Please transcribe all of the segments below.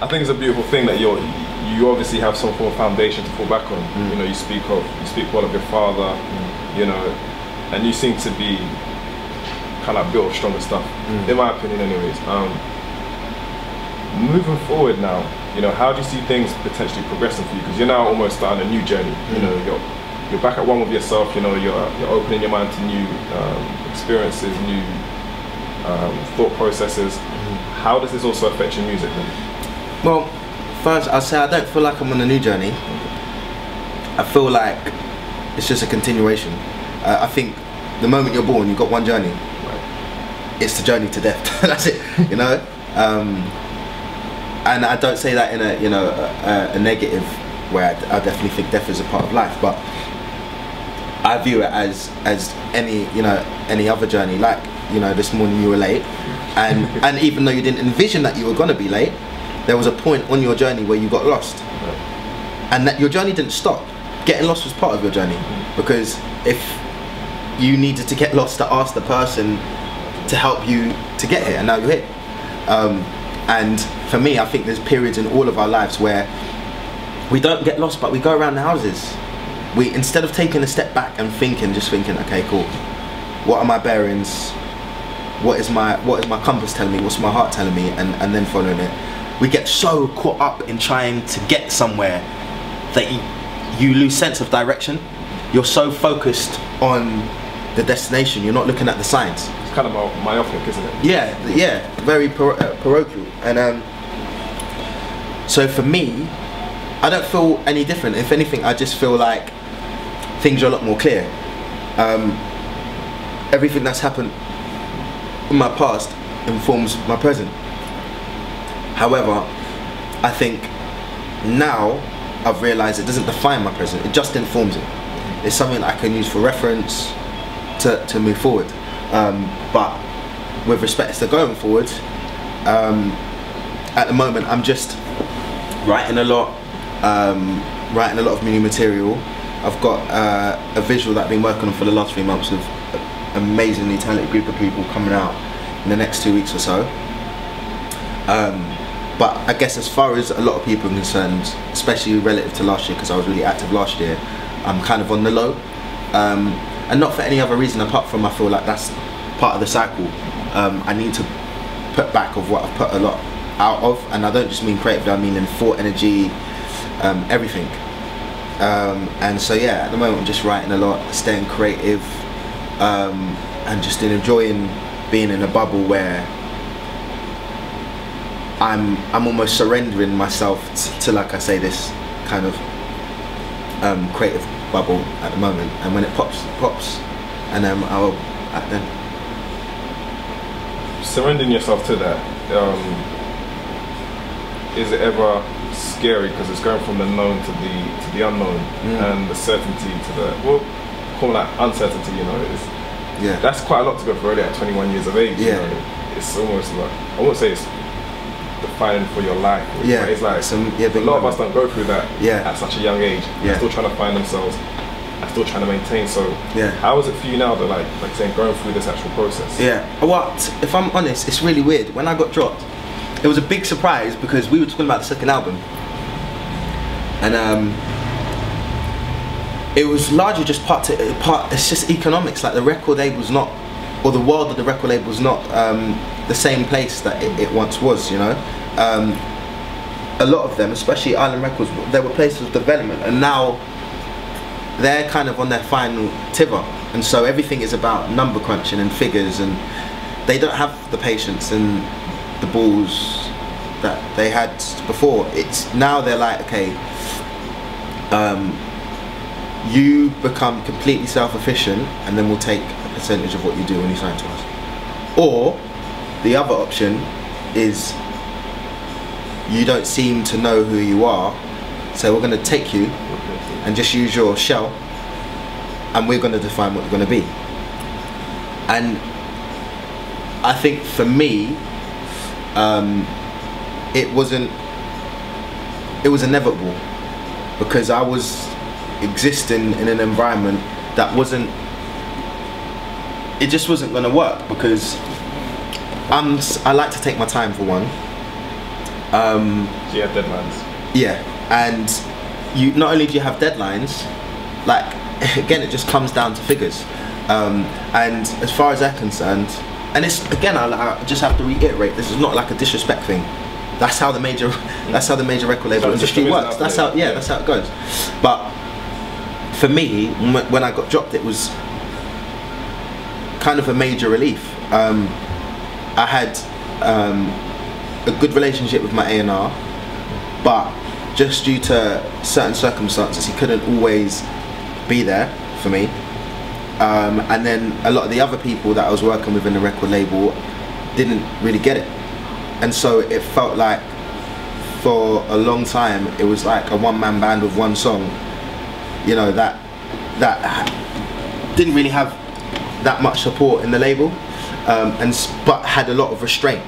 I think it's a beautiful thing that you obviously have some form of foundation to fall back on. You know, you speak well of your father, you know, and you seem to be kind of built of stronger stuff, in my opinion anyways. Moving forward now, you know, how do you see things potentially progressing for you? Because you're now almost starting a new journey. You know, you're back at one with yourself. You know, you're opening your mind to new experiences, new thought processes. How does this also affect your music then? Well, first I'll say I don't feel like I'm on a new journey. I feel like it's just a continuation. I think the moment you're born, you've got one journey. It's the journey to death. That's it, you know. And I don't say that in a, you know, a negative way. I definitely think death is a part of life, but I view it as any, you know, any other journey. Like, you know, this morning you were late, and even though you didn't envision that you were gonna be late, there was a point on your journey where you got lost, and that your journey didn't stop. Getting lost was part of your journey, because if you needed to get lost to ask the person to help you to get here, and now you're here. And for me, I think there's periods in all of our lives where we don't get lost, but we go around the houses. We, instead of taking a step back and just thinking, okay, cool, what are my bearings? What is my compass telling me? What's my heart telling me? And then following it. We get so caught up in trying to get somewhere that you lose sense of direction. You're so focused on the destination, you're not looking at the signs. It's kind of myopic, isn't it? Yeah, very parochial. And so for me, I don't feel any different. If anything, I just feel like things are a lot more clear. Everything that's happened in my past informs my present. However, I think now I've realised it doesn't define my present, it just informs it. It's something I can use for reference to move forward. But with respect to going forward, at the moment I'm just writing a lot of new material. I've got a visual that I've been working on for the last 3 months with an amazingly talented group of people coming out in the next 2 weeks or so. But I guess as far as a lot of people are concerned, especially relative to last year, because I was really active last year, I'm kind of on the low. And not for any other reason apart from I feel like that's part of the cycle. I need to put back of what I've put a lot out of, and I don't just mean creatively, I mean in thought, energy, everything. And so yeah, at the moment I'm just writing a lot, staying creative, and just enjoying being in a bubble where I'm almost surrendering myself to, like I say, this kind of creative bubble at the moment, and when it pops, and I'll then surrendering yourself to that. Is it ever scary because it's going from the known to the unknown, and the certainty to the, well, call that uncertainty, you know? That's quite a lot to go through already at 21 years of age. You know? It's almost like, I won't say it's defining for your life, but it's like a lot of us don't go through that at such a young age. They're still trying to find themselves, and still trying to maintain. So how is it for you now that like saying going through this actual process? What, if I'm honest, it's really weird. When I got dropped, it was a big surprise because we were talking about the second album, and it was largely just part. It's just economics. Like the record label's not, or the world of the record label's not the same place that it once was. You know, a lot of them, especially Island Records, there were places of development, and now they're kind of on their final tither, and so everything is about number crunching and figures, and they don't have the patience and the balls that they had before. It's now they're like, okay, you become completely self-efficient, and then we'll take a percentage of what you do when you sign to us. Or the other option is you don't seem to know who you are, so we're going to take you and just use your shell, and we're going to define what you're going to be. And I think for me, it was inevitable, because I was existing in an environment that it just wasn't going to work, because I like to take my time for one, So you have deadlines. Yeah, and you not only do you have deadlines, like again, it just comes down to figures. And as far as they're concerned, and it's again, I just have to reiterate, this is not like a disrespect thing. That's how the major record label industry works. That's how that's how it goes. But for me, when I got dropped, it was kind of a major relief. I had a good relationship with my A&R, but just due to certain circumstances, he couldn't always be there for me. And then a lot of the other people that I was working with in the record label didn't really get it. And so it felt like for a long time it was like a one-man band with one song, you know, that didn't really have that much support in the label, but had a lot of restraint.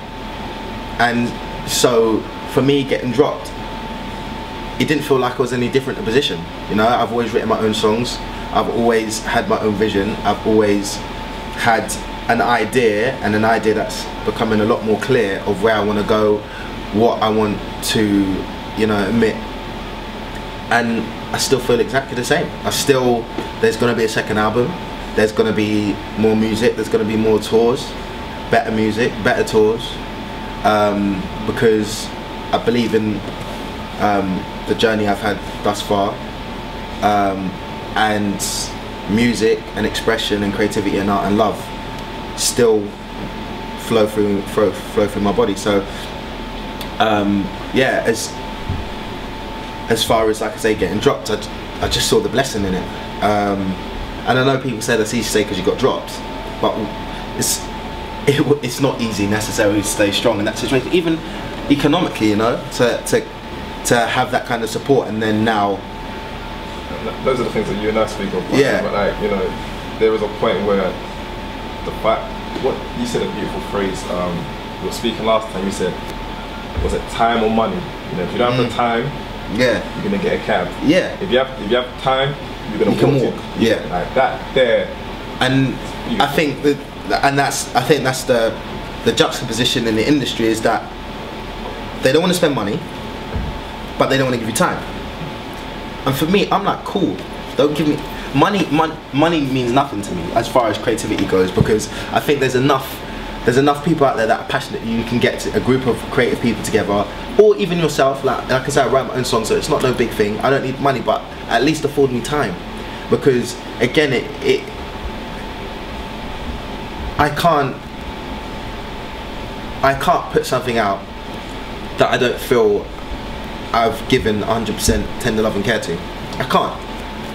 And so for me getting dropped, it didn't feel like I was any different in position. You know, I've always written my own songs, I've always had my own vision, I've always had an idea, and an idea that's becoming a lot more clear of where I want to go, what I want to, you know, admit. And I still feel exactly the same. There's going to be a second album, there's going to be more music, there's going to be more tours, better music, better tours, because I believe in the journey I've had thus far, and music and expression and creativity and art and love still flow through my body. So yeah, as far as, like I say, getting dropped, I just saw the blessing in it. And I know people say that's easy to say because you got dropped, but it's not easy necessarily to stay strong in that situation, even economically, you know, to have that kind of support. And then now, those are the things that you and I speak of. Yeah. But like, you know, there was a point where the fact, what you said, a beautiful phrase. We were speaking last time. You said, was it time or money? You know, if you don't have the time, yeah, you're gonna get a cab. Yeah. If you have time, you're gonna walk. Yeah. Like that there. And I think that's the juxtaposition in the industry, is that they don't want to spend money, but they don't want to give you time. And for me, I'm like, cool, don't give me money. Money means nothing to me as far as creativity goes, because I think there's enough people out there that are passionate. You can get a group of creative people together, or even yourself. Like I said, I write my own songs, so it's not no big thing. I don't need money, but at least afford me time, because again, I can't put something out that I don't feel I've given 100% tender love and care to. I can't.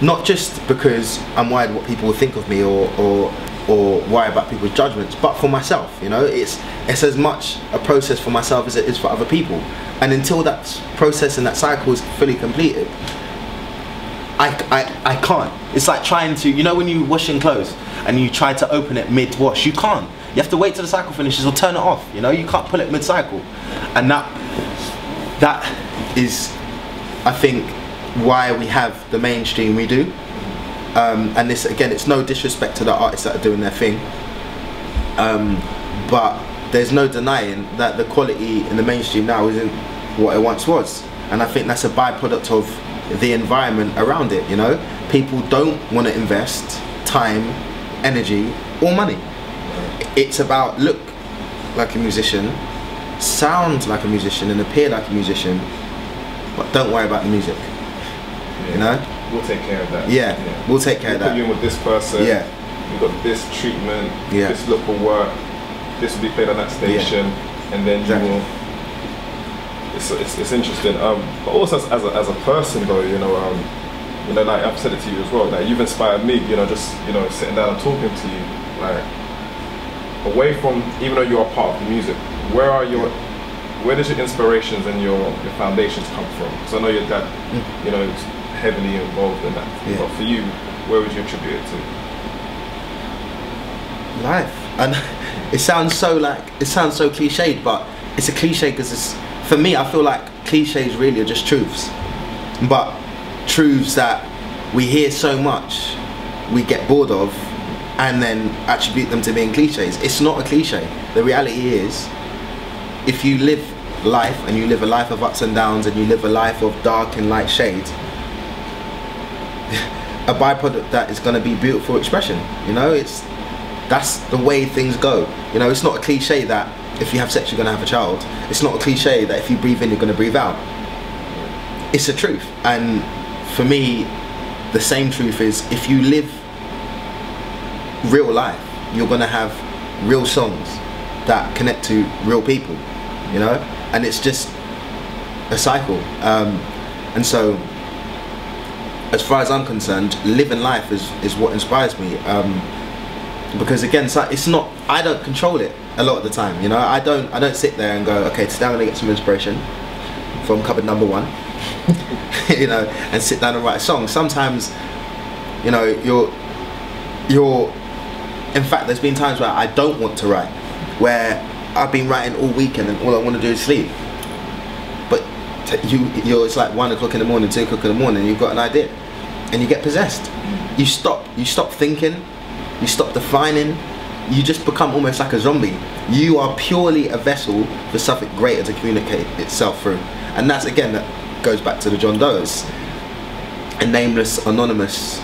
Not just because I'm worried what people will think of me, or worry about people's judgments, but for myself. You know, it's as much a process for myself as it is for other people. And until that process and that cycle is fully completed, I can't. It's like trying to, you know, when you washing clothes and you try to open it mid-wash, you can't. You have to wait till the cycle finishes or turn it off. You know, you can't pull it mid-cycle. And that is, I think, why we have the mainstream we do. And this, again, it's no disrespect to the artists that are doing their thing, but there's no denying that the quality in the mainstream now isn't what it once was. And I think that's a byproduct of the environment around it. You know, people don't want to invest time, energy, or money. It's about look like a musician, sound like a musician, and appear like a musician, but don't worry about the music. Yeah. You know? We'll take care of that. Yeah, we'll take care of that. Put you in with this person. Yeah. We've got this treatment. Yeah. This look will work. This will be played on that station, and then exactly. You will. It's interesting. But also as a person though, you know, like I've said it to you as well. Like you've inspired me. You know, just sitting down and talking to you, like away from, even though you're a part of the music, where does your inspirations and your foundations come from? Because I know your dad, you know, is heavily involved in that. Yeah. But for you, where would you attribute it to? Life. And it sounds so cliched, but it's a cliche because for me, I feel like cliches really are just truths, but truths that we hear so much, we get bored of, and then attribute them to being cliches. It's not a cliche. The reality is, if you live life, and you live a life of ups and downs, and you live a life of dark and light shades, a byproduct that is going to be beautiful expression. You know, that's the way things go. You know, it's not a cliche that if you have sex you're going to have a child. It's not a cliche that if you breathe in you're going to breathe out. It's the truth. And for me, the same truth is, if you live real life, you're going to have real songs that connect to real people, you know, and it's just a cycle. And so, as far as I'm concerned, living life is what inspires me, because again, it's not, I don't control it a lot of the time, you know. I don't sit there and go, okay, today I'm gonna get some inspiration from cupboard number 1, you know, and sit down and write a song. Sometimes, you know, you're in fact, there's been times where I don't want to write, where I've been writing all weekend and all I want to do is sleep. But it's like 1 o'clock in the morning, 2 o'clock in the morning, you've got an idea, and you get possessed. You stop thinking, you stop defining, you just become almost like a zombie. You are purely a vessel for something greater to communicate itself through. And that's, again, that goes back to the John Doe's, a nameless, anonymous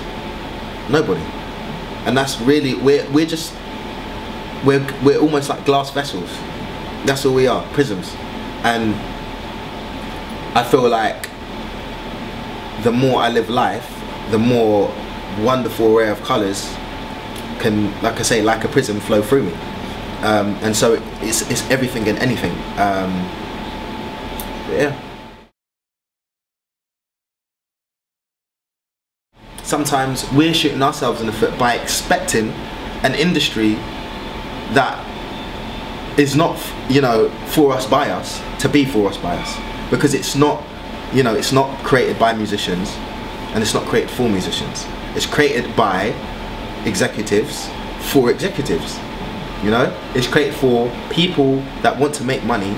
nobody. And that's really, we're almost like glass vessels. That's all we are, prisms. And I feel like the more I live life, the more wonderful array of colours can, like I say, like a prism, flow through me. And so it's everything and anything. Yeah. Sometimes we're shooting ourselves in the foot by expecting an industry that is not, you know, for us by us, to be for us by us, because it's not, you know, it's not created by musicians, and it's not created for musicians. It's created by executives for executives, you know. It's created for people that want to make money